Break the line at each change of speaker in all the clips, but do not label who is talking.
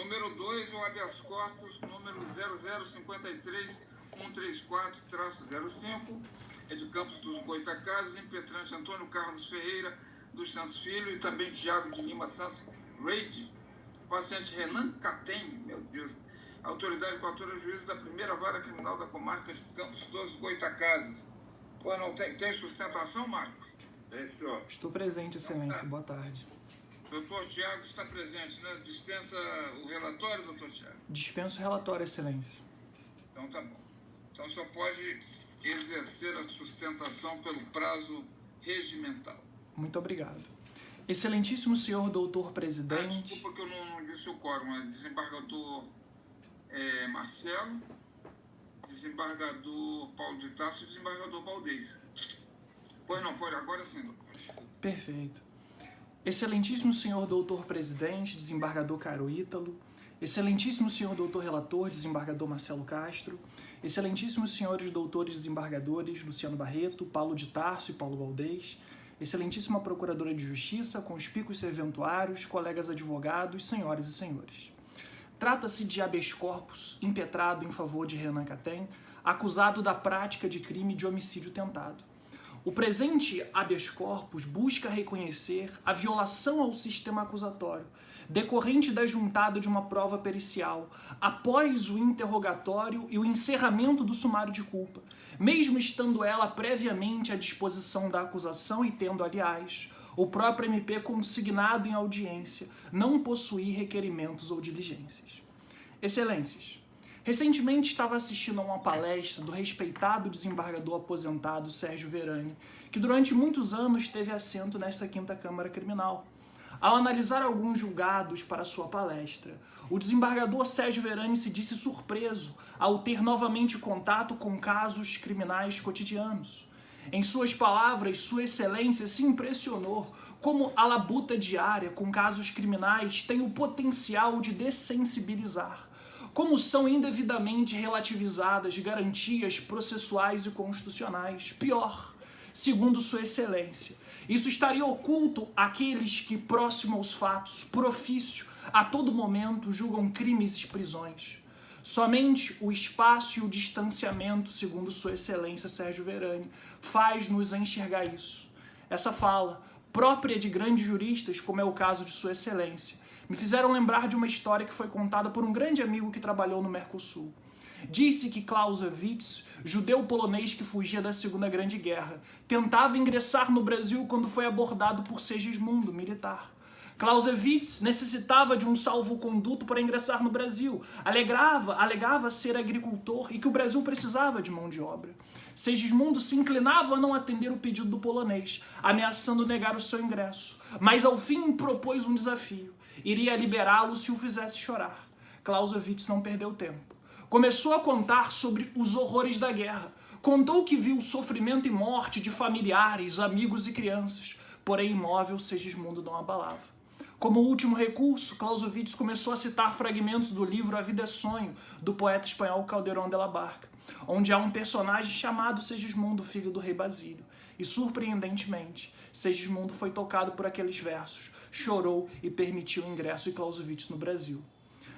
Número 2, o habeas corpus número 0053134-05, é de Campos dos Goitacazes, impetrante Antônio Carlos Ferreira dos Santos Filho e também Tiago de Lima Santos Reid, paciente Renan Catem, meu Deus, autoridade coautora juízo da primeira vara criminal da comarca de Campos dos Goitacazes. Pô, não tem sustentação, Marcos?
É, senhor.
Estou presente, excelência. Boa tarde.
Doutor Tiago está presente, né? Dispensa o relatório, doutor Tiago?
Dispenso o relatório, excelência.
Então tá bom. Então só pode exercer a sustentação pelo prazo regimental.
Muito obrigado. Excelentíssimo senhor doutor presidente...
Desculpa que eu não disse o quórum, é desembargador Marcelo, desembargador Paulo de Tarso e desembargador Valdez. Pois não, pode, agora sim, doutor.
Perfeito. Excelentíssimo senhor doutor presidente, desembargador Caro Ítalo, excelentíssimo senhor doutor relator, desembargador Marcelo Castro, excelentíssimos senhores doutores desembargadores Luciano Barreto, Paulo de Tarso e Paulo Valdez, excelentíssima procuradora de justiça, conspícuos serventuários, colegas advogados, senhoras e senhores. Trata-se de habeas corpus impetrado em favor de Renan Catem, acusado da prática de crime de homicídio tentado. O presente habeas corpus busca reconhecer a violação ao sistema acusatório, decorrente da juntada de uma prova pericial, após o interrogatório e o encerramento do sumário de culpa, mesmo estando ela previamente à disposição da acusação e tendo, aliás, o próprio MP consignado em audiência não possuir requerimentos ou diligências. Excelências, recentemente estava assistindo a uma palestra do respeitado desembargador aposentado Sérgio Verani, que durante muitos anos teve assento nesta quinta Câmara Criminal. Ao analisar alguns julgados para sua palestra, o desembargador Sérgio Verani se disse surpreso ao ter novamente contato com casos criminais cotidianos. Em suas palavras, Sua Excelência se impressionou como a labuta diária com casos criminais tem o potencial de dessensibilizar, como são indevidamente relativizadas garantias processuais e constitucionais. Pior, segundo Sua Excelência, isso estaria oculto àqueles que, próximo aos fatos, profício, a todo momento, julgam crimes e prisões. Somente o espaço e o distanciamento, segundo Sua Excelência Sérgio Verani, faz-nos enxergar isso. Essa fala, própria de grandes juristas, como é o caso de Sua Excelência, me fizeram lembrar de uma história que foi contada por um grande amigo que trabalhou no Mercosul. Disse que Clausewitz, judeu polonês que fugia da Segunda Grande Guerra, tentava ingressar no Brasil quando foi abordado por Segismundo, militar. Clausewitz necessitava de um salvo-conduto para ingressar no Brasil. Alegava ser agricultor e que o Brasil precisava de mão de obra. Segismundo se inclinava a não atender o pedido do polonês, ameaçando negar o seu ingresso. Mas ao fim propôs um desafio. Iria liberá-lo se o fizesse chorar. Clausewitz não perdeu tempo. Começou a contar sobre os horrores da guerra. Contou que viu sofrimento e morte de familiares, amigos e crianças. Porém, imóvel, Segismundo não abalava. Como último recurso, Clausewitz começou a citar fragmentos do livro A Vida é Sonho, do poeta espanhol Calderón de la Barca, onde há um personagem chamado Segismundo, filho do rei Basílio. E, surpreendentemente, Segismundo foi tocado por aqueles versos, chorou e permitiu o ingresso de Clausewitz no Brasil.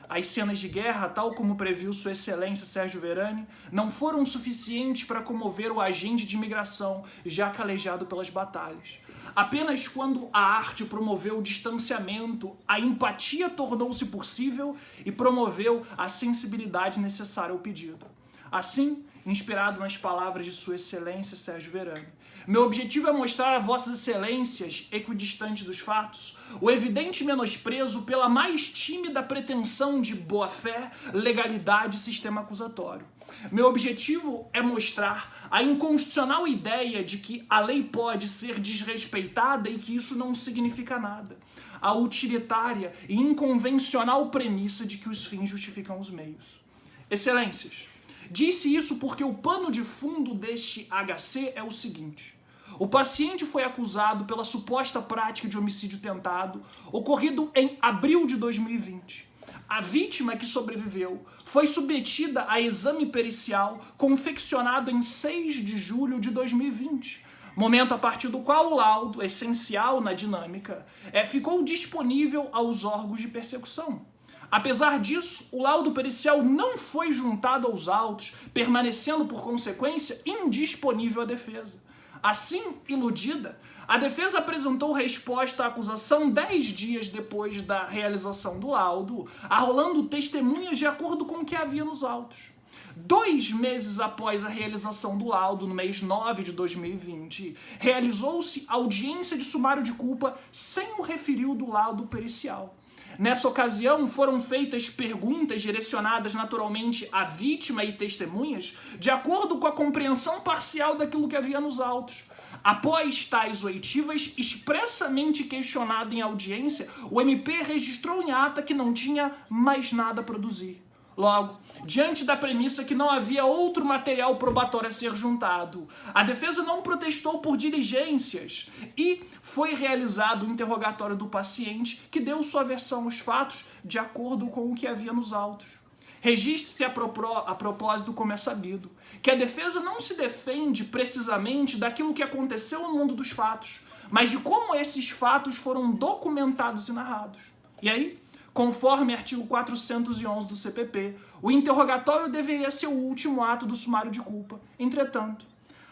As cenas de guerra, tal como previu Sua Excelência Sérgio Verani, não foram suficientes para comover o agente de imigração já calejado pelas batalhas. Apenas quando a arte promoveu o distanciamento, a empatia tornou-se possível e promoveu a sensibilidade necessária ao pedido. Assim, inspirado nas palavras de Sua Excelência Sérgio Verani, meu objetivo é mostrar a Vossas Excelências, equidistantes dos fatos, o evidente menosprezo pela mais tímida pretensão de boa-fé, legalidade e sistema acusatório. Meu objetivo é mostrar a inconstitucional ideia de que a lei pode ser desrespeitada e que isso não significa nada. A utilitária e inconvencional premissa de que os fins justificam os meios. Excelências, disse isso porque o pano de fundo deste HC é o seguinte. O paciente foi acusado pela suposta prática de homicídio tentado, ocorrido em abril de 2020. A vítima que sobreviveu foi submetida a exame pericial confeccionado em 6 de julho de 2020, momento a partir do qual o laudo, essencial na dinâmica, ficou disponível aos órgãos de persecução. Apesar disso, o laudo pericial não foi juntado aos autos, permanecendo, por consequência, indisponível à defesa. Assim, iludida, a defesa apresentou resposta à acusação 10 dias depois da realização do laudo, arrolando testemunhas de acordo com o que havia nos autos. 2 meses após a realização do laudo, no mês 9 de 2020, realizou-se audiência de sumário de culpa sem o referido laudo pericial. Nessa ocasião, foram feitas perguntas direcionadas naturalmente à vítima e testemunhas, de acordo com a compreensão parcial daquilo que havia nos autos. Após tais oitivas, expressamente questionado em audiência, o MP registrou em ata que não tinha mais nada a produzir. Logo, diante da premissa que não havia outro material probatório a ser juntado, a defesa não protestou por diligências e foi realizado o interrogatório do paciente, que deu sua versão aos fatos de acordo com o que havia nos autos. Registre-se a propósito, como é sabido, que a defesa não se defende precisamente daquilo que aconteceu no mundo dos fatos, mas de como esses fatos foram documentados e narrados. E aí, conforme artigo 411 do CPP, o interrogatório deveria ser o último ato do sumário de culpa. Entretanto,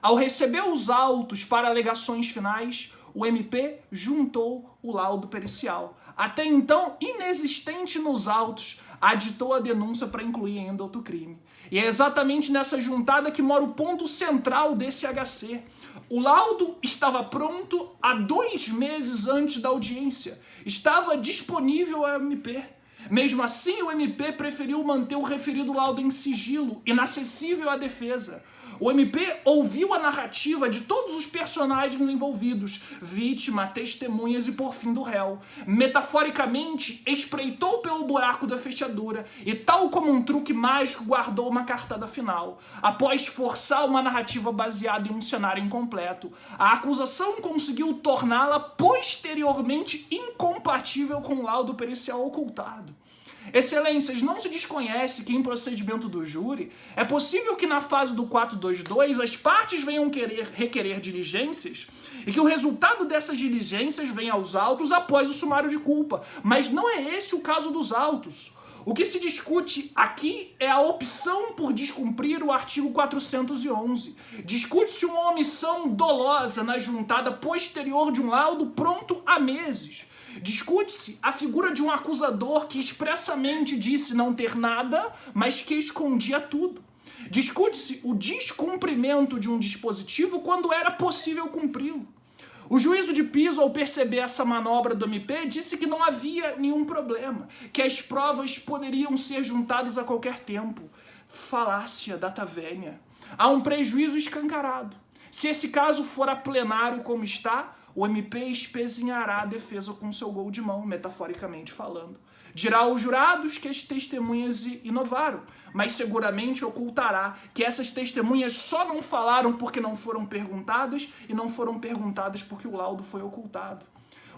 ao receber os autos para alegações finais, o MP juntou o laudo pericial. Até então, inexistente nos autos, aditou a denúncia para incluir ainda outro crime. E é exatamente nessa juntada que mora o ponto central desse HC. O laudo estava pronto há 2 meses antes da audiência. Estava disponível ao MP. Mesmo assim, o MP preferiu manter o referido laudo em sigilo, inacessível à defesa. O MP ouviu a narrativa de todos os personagens envolvidos, vítima, testemunhas e, por fim, do réu. Metaforicamente, espreitou pelo buraco da fechadura e, tal como um truque mágico, guardou uma cartada final. Após forçar uma narrativa baseada em um cenário incompleto, a acusação conseguiu torná-la posteriormente incompatível com o laudo pericial ocultado. Excelências, não se desconhece que em procedimento do júri é possível que na fase do 422 as partes venham requerer diligências e que o resultado dessas diligências venha aos autos após o sumário de culpa, mas não é esse o caso dos autos. O que se discute aqui é a opção por descumprir o artigo 411. Discute-se uma omissão dolosa na juntada posterior de um laudo pronto há meses. Discute-se a figura de um acusador que expressamente disse não ter nada, mas que escondia tudo. Discute-se o descumprimento de um dispositivo quando era possível cumpri-lo. O juízo de piso, ao perceber essa manobra do MP, disse que não havia nenhum problema, que as provas poderiam ser juntadas a qualquer tempo. Falácia data vénia. Há um prejuízo escancarado. Se esse caso for a plenário como está, o MP espezinhará a defesa com seu gol de mão, metaforicamente falando. Dirá aos jurados que as testemunhas inovaram, mas seguramente ocultará que essas testemunhas só não falaram porque não foram perguntadas e não foram perguntadas porque o laudo foi ocultado.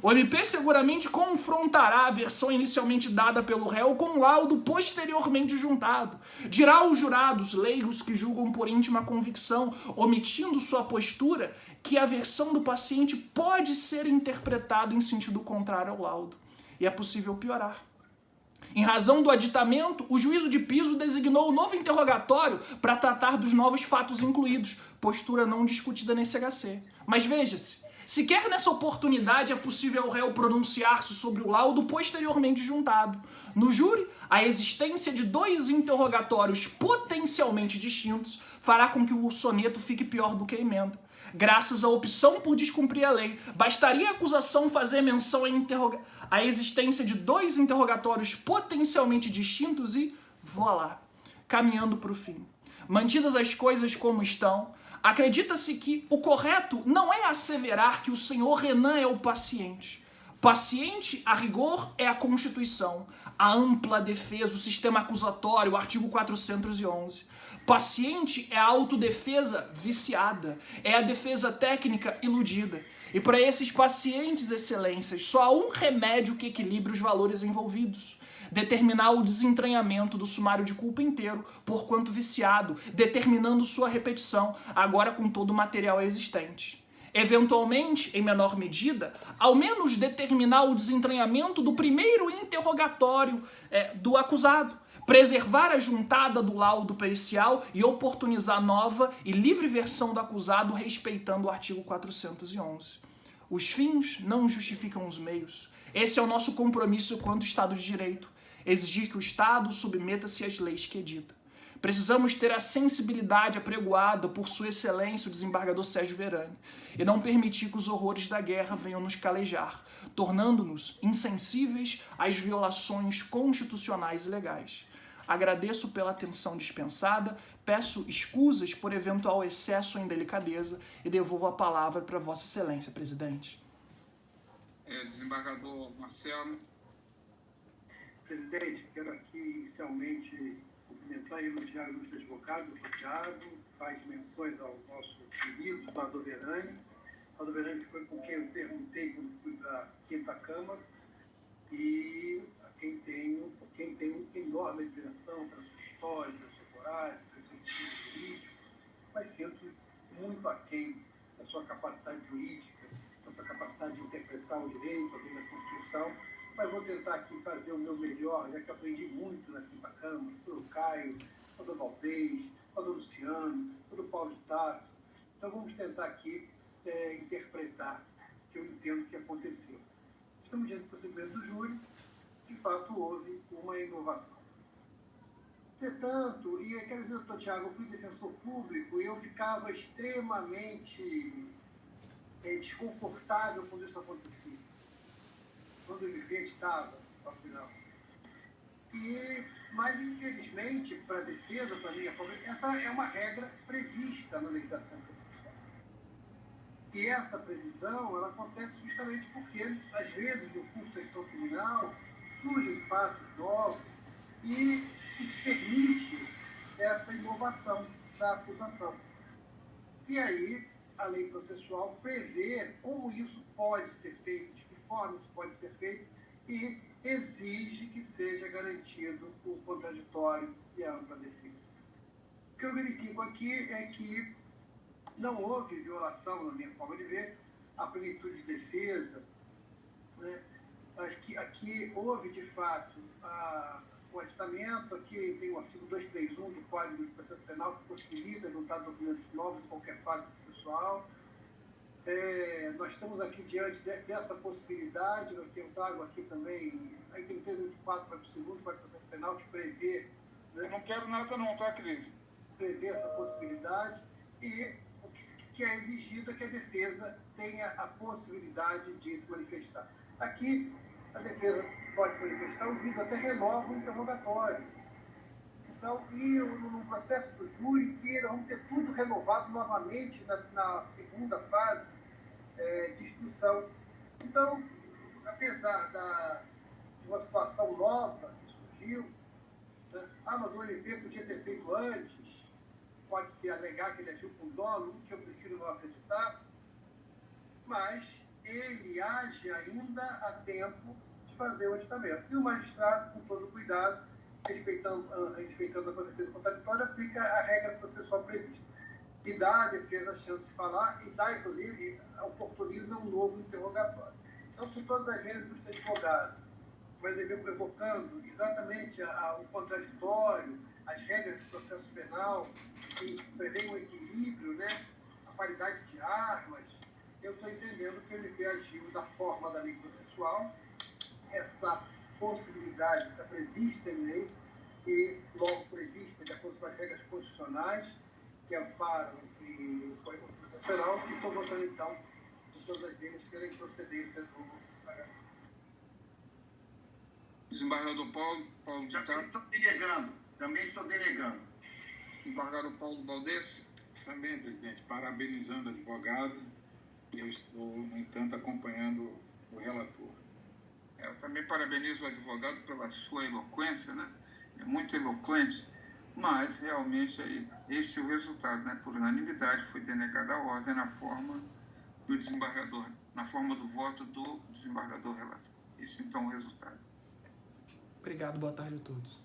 O MP seguramente confrontará a versão inicialmente dada pelo réu com o laudo posteriormente juntado. Dirá aos jurados leigos que julgam por íntima convicção, omitindo sua postura, que a versão do paciente pode ser interpretada em sentido contrário ao laudo. E é possível piorar. Em razão do aditamento, o juízo de piso designou o novo interrogatório para tratar dos novos fatos incluídos, postura não discutida nesse HC. Mas veja-se, sequer nessa oportunidade é possível ao réu pronunciar-se sobre o laudo posteriormente juntado. No júri, a existência de 2 interrogatórios potencialmente distintos fará com que o soneto fique pior do que a emenda. Graças à opção por descumprir a lei, bastaria a acusação fazer menção à existência de 2 interrogatórios potencialmente distintos e, voilá, caminhando para o fim. Mantidas as coisas como estão, acredita-se que o correto não é asseverar que o senhor Renan é o paciente. Paciente, a rigor, é a Constituição, a ampla defesa, o sistema acusatório, o artigo 411. Paciente é a autodefesa viciada, é a defesa técnica iludida. E para esses pacientes, excelências, só há um remédio que equilibre os valores envolvidos: determinar o desentranhamento do sumário de culpa inteiro, porquanto viciado, determinando sua repetição, agora com todo o material existente. Eventualmente, em menor medida, ao menos determinar o desentranhamento do primeiro interrogatório do acusado, preservar a juntada do laudo pericial e oportunizar nova e livre versão do acusado respeitando o artigo 411. Os fins não justificam os meios. Esse é o nosso compromisso quanto Estado de Direito, exigir que o Estado submeta-se às leis que edita. Precisamos ter a sensibilidade apregoada por Sua Excelência o desembargador Sérgio Verani e não permitir que os horrores da guerra venham nos calejar, tornando-nos insensíveis às violações constitucionais e legais. Agradeço pela atenção dispensada, peço escusas por eventual excesso ou indelicadeza e devolvo a palavra para Vossa Excelência, presidente.
Desembargador Marcelo.
Presidente, quero aqui inicialmente cumprimentar e elogiar o ilustre advogado, o Thiago, faz menções ao nosso querido Eduardo Verani. Eduardo Verani, que foi com quem eu perguntei quando fui para a 5ª Câmara, e a quem tenho enorme admiração pela sua história, pela sua coragem, pelo seu ensino jurídico, mas sinto muito aquém da sua capacidade jurídica, da sua capacidade de interpretar o direito, a lei da Constituição, mas vou tentar aqui fazer o meu melhor, já que aprendi muito na 5ª Câmara, pelo Caio, pelo Valdez, pelo Luciano, pelo Paulo de Tarso. Então vamos tentar aqui interpretar o que eu entendo que aconteceu. Estamos diante do procedimento do júri, de fato houve uma inovação. Entretanto, e quero dizer, doutor Thiago, eu fui defensor público e eu ficava extremamente desconfortável quando isso acontecia. Quando eu me acreditava, ao final. Mas, infelizmente, para a defesa, para a minha família, essa é uma regra prevista na legislação processual. E essa previsão, ela acontece justamente porque, às vezes, no curso de ação criminal, surgem fatos novos e se permite essa inovação da acusação. E aí, a lei processual prevê como isso pode ser feito, de que forma isso pode ser feito, e exige que seja garantido o contraditório e a ampla defesa. O que eu verifico aqui é que não houve violação, na minha forma de ver, à plenitude de defesa, né? Aqui houve, de fato, o aditamento, aqui tem o artigo 231 do Código de Processo Penal que possibilita juntar documentos novos em qualquer fase processual. Nós estamos aqui diante dessa possibilidade, eu trago aqui também, aí tem 384 para o segundo Código de Processo Penal que prevê... Né,
eu não quero nada não, tá, Cris?
Prevê essa possibilidade e o que é exigido é que a defesa tenha a possibilidade de se manifestar. Aqui, a defesa pode se manifestar, o juiz até renova o interrogatório. Então, e no processo do júri, que nós vamos ter tudo renovado novamente na segunda fase de instrução. Então, apesar de uma situação nova que surgiu, né, mas o MP podia ter feito antes, pode-se alegar que ele agiu com dolo, que eu prefiro não acreditar, mas ele age ainda a tempo de fazer o aditamento. E o magistrado, com todo cuidado, respeitando a defesa contraditória, aplica a regra processual prevista. E dá à defesa a chance de falar e dá, inclusive, oportuniza um novo interrogatório. Então, por todas as vezes do advogado, mas evocando exatamente o contraditório, as regras do processo penal, que prevêem um equilíbrio, né, a paridade de armas, eu estou entendendo que o MP agiu da forma da lei processual, essa possibilidade está prevista em lei e logo prevista de acordo com as regras constitucionais que amparam o Código Penal, e estou votando, então, por todas as vezes, pela improcedência do pagamento.
Desembargador Paulo de Tarso.
Também estou denegando.
Desembargador Paulo Valdez.
Também, presidente, parabenizando o advogado. Eu estou, no entanto, acompanhando o relator.
Eu também parabenizo o advogado pela sua eloquência, né? É muito eloquente, mas realmente aí, este é o resultado, né? Por unanimidade foi denegada a ordem na forma do desembargador, na forma do voto do desembargador relator. Esse então é o resultado.
Obrigado, boa tarde a todos.